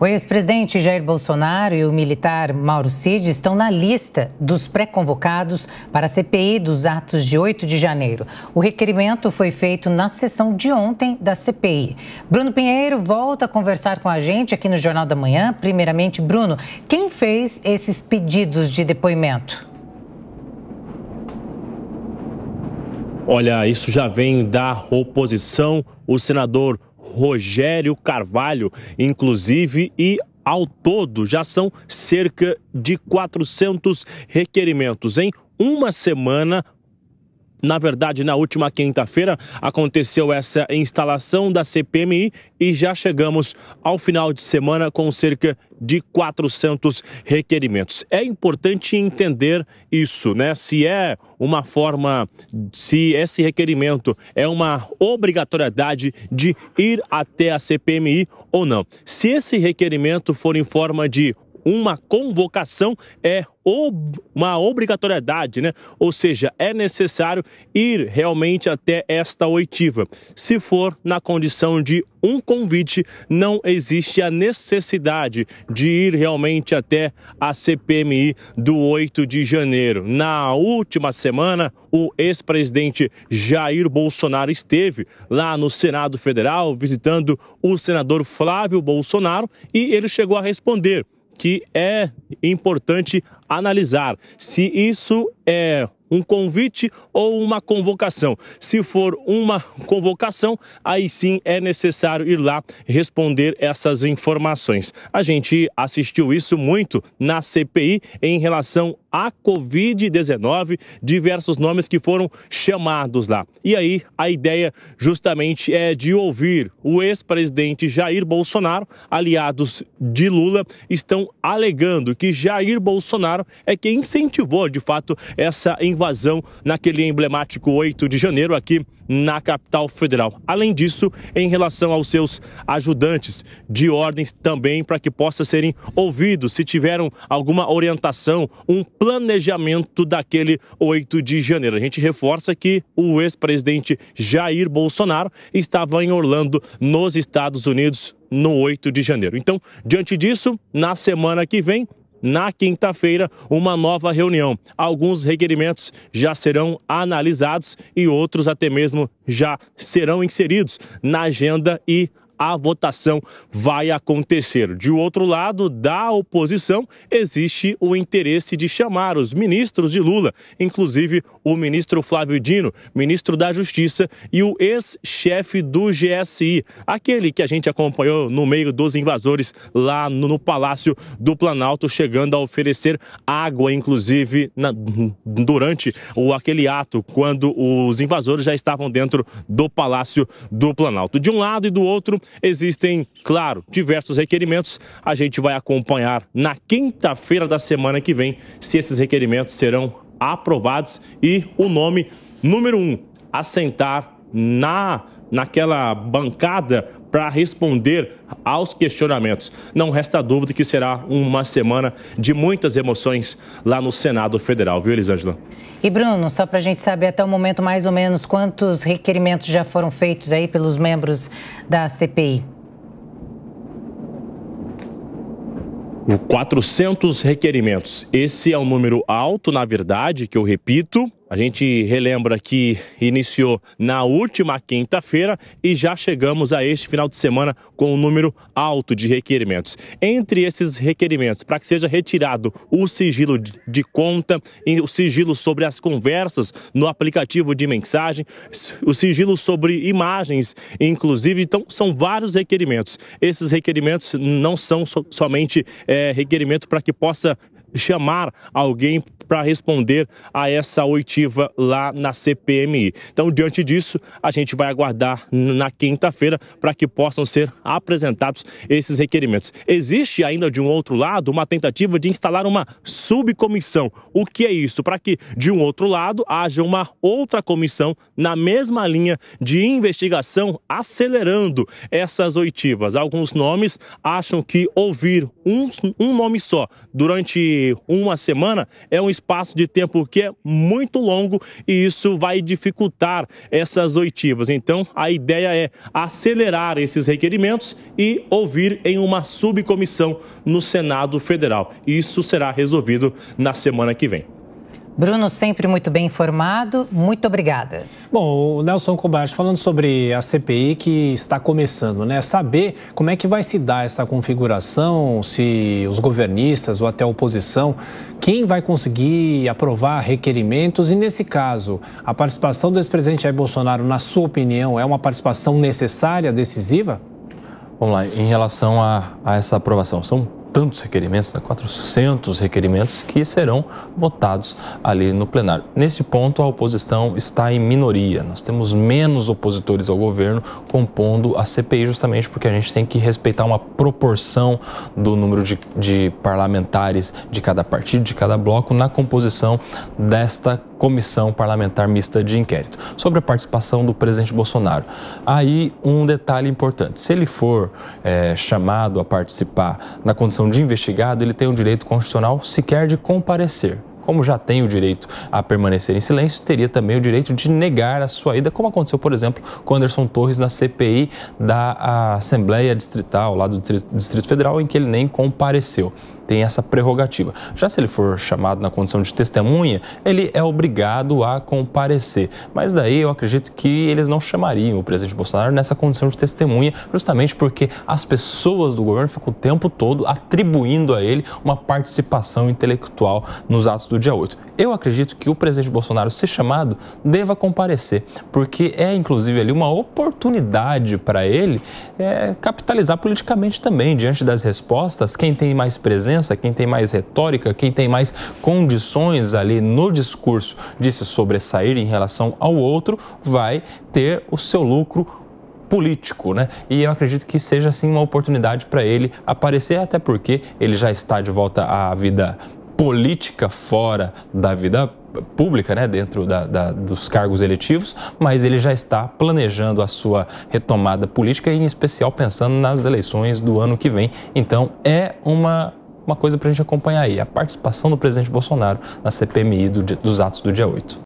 O ex-presidente Jair Bolsonaro e o militar Mauro Cid estão na lista dos pré-convocados para a CPI dos atos de 8 de janeiro. O requerimento foi feito na sessão de ontem da CPI. Bruno Pinheiro volta a conversar com a gente aqui no Jornal da Manhã. Primeiramente, Bruno, quem fez esses pedidos de depoimento? Olha, isso já vem da oposição, o senador Rogério Carvalho, inclusive, e ao todo já são cerca de 400 requerimentos. Em uma semana, na verdade, na última quinta-feira, aconteceu essa instalação da CPMI e já chegamos ao final de semana com cerca de 400 requerimentos. É importante entender isso, né? Se é uma forma, se esse requerimento é uma obrigatoriedade de ir até a CPMI ou não. Se esse requerimento for em forma de uma convocação, é uma obrigatoriedade, né? Ou seja, é necessário ir realmente até esta oitiva. Se for na condição de um convite, não existe a necessidade de ir realmente até a CPMI do 8 de janeiro. Na última semana, o ex-presidente Jair Bolsonaro esteve lá no Senado Federal visitando o senador Flávio Bolsonaro e ele chegou a responder que é importante analisar se isso é um convite ou uma convocação. Se for uma convocação, aí sim é necessário ir lá responder essas informações. A gente assistiu isso muito na CPI em relação à Covid-19, diversos nomes que foram chamados lá. E aí a ideia justamente é de ouvir o ex-presidente Jair Bolsonaro. Aliados de Lula estão alegando que Jair Bolsonaro é quem incentivou de fato essa invasão naquele emblemático 8 de janeiro aqui na capital federal. Além disso, em relação aos seus ajudantes de ordens também, para que possa serem ouvidos se tiveram alguma orientação, um planejamento daquele 8 de janeiro. A gente reforça que o ex-presidente Jair Bolsonaro estava em Orlando, nos Estados Unidos, no 8 de janeiro. Então, diante disso, na semana que vem, na quinta-feira, uma nova reunião. Alguns requerimentos já serão analisados e outros até mesmo já serão inseridos na agenda e a votação vai acontecer. De outro lado, da oposição, existe o interesse de chamar os ministros de Lula, inclusive o ministro Flávio Dino, ministro da Justiça, e o ex-chefe do GSI, aquele que a gente acompanhou no meio dos invasores lá no Palácio do Planalto, chegando a oferecer água, inclusive, durante aquele ato, quando os invasores já estavam dentro do Palácio do Planalto. De um lado e do outro, existem, claro, diversos requerimentos. A gente vai acompanhar na quinta-feira da semana que vem se esses requerimentos serão aprovados e o nome número 1 a sentar naquela bancada para responder aos questionamentos. Não resta dúvida que será uma semana de muitas emoções lá no Senado Federal, viu, Elisângela? E, Bruno, só para a gente saber até o momento mais ou menos quantos requerimentos já foram feitos aí pelos membros da CPI? 400 requerimentos. Esse é um número alto, na verdade, que eu repito. A gente relembra que iniciou na última quinta-feira e já chegamos a este final de semana com um número alto de requerimentos. Entre esses requerimentos, para que seja retirado o sigilo de conta, o sigilo sobre as conversas no aplicativo de mensagem, o sigilo sobre imagens, inclusive, então são vários requerimentos. Esses requerimentos não são somente requerimento para que possa chamar alguém para responder a essa oitiva lá na CPMI. Então, diante disso, a gente vai aguardar na quinta-feira para que possam ser apresentados esses requerimentos. Existe ainda, de um outro lado, uma tentativa de instalar uma subcomissão. O que é isso? Para que, de um outro lado, haja uma outra comissão na mesma linha de investigação, acelerando essas oitivas. Alguns nomes acham que ouvir um nome só durante uma semana é um espaço de tempo que é muito longo e isso vai dificultar essas oitivas. Então, a ideia é acelerar esses requerimentos e ouvir em uma subcomissão no Senado Federal. Isso será resolvido na semana que vem. Bruno, sempre muito bem informado. Muito obrigada. Bom, o Nelson Kobayashi falando sobre a CPI que está começando, né? Saber como é que vai se dar essa configuração, se os governistas ou até a oposição, quem vai conseguir aprovar requerimentos e, nesse caso, a participação do ex-presidente Jair Bolsonaro, na sua opinião, é uma participação necessária, decisiva? Vamos lá, em relação a essa aprovação, são tantos requerimentos, né? 400 requerimentos que serão votados ali no plenário. Nesse ponto, a oposição está em minoria. Nós temos menos opositores ao governo compondo a CPI, justamente porque a gente tem que respeitar uma proporção do número de parlamentares de cada partido, de cada bloco, na composição desta comissão parlamentar mista de inquérito. Sobre a participação do presidente Bolsonaro, aí um detalhe importante: se ele for chamado a participar na condição de investigado, ele tem o direito constitucional sequer de comparecer. Como já tem o direito a permanecer em silêncio, teria também o direito de negar a sua ida, como aconteceu, por exemplo, com Anderson Torres na CPI da Assembleia Distrital, lá do Distrito Federal, em que ele nem compareceu. Tem essa prerrogativa. Já se ele for chamado na condição de testemunha, ele é obrigado a comparecer. Mas daí eu acredito que eles não chamariam o presidente Bolsonaro nessa condição de testemunha, justamente porque as pessoas do governo ficam o tempo todo atribuindo a ele uma participação intelectual nos atos do dia 8. Eu acredito que o presidente Bolsonaro, se chamado, deva comparecer, porque é inclusive ali uma oportunidade para ele capitalizar politicamente também, diante das respostas. Quem tem mais presença, quem tem mais retórica, quem tem mais condições ali no discurso de se sobressair em relação ao outro, vai ter o seu lucro político, né? E eu acredito que seja, assim, uma oportunidade para ele aparecer, até porque ele já está de volta à vida política fora da vida pública, né, dentro dos cargos eletivos, mas ele já está planejando a sua retomada política, em especial pensando nas eleições do ano que vem. Então, é uma coisa para a gente acompanhar aí, a participação do presidente Bolsonaro na CPMI dos atos do dia 8.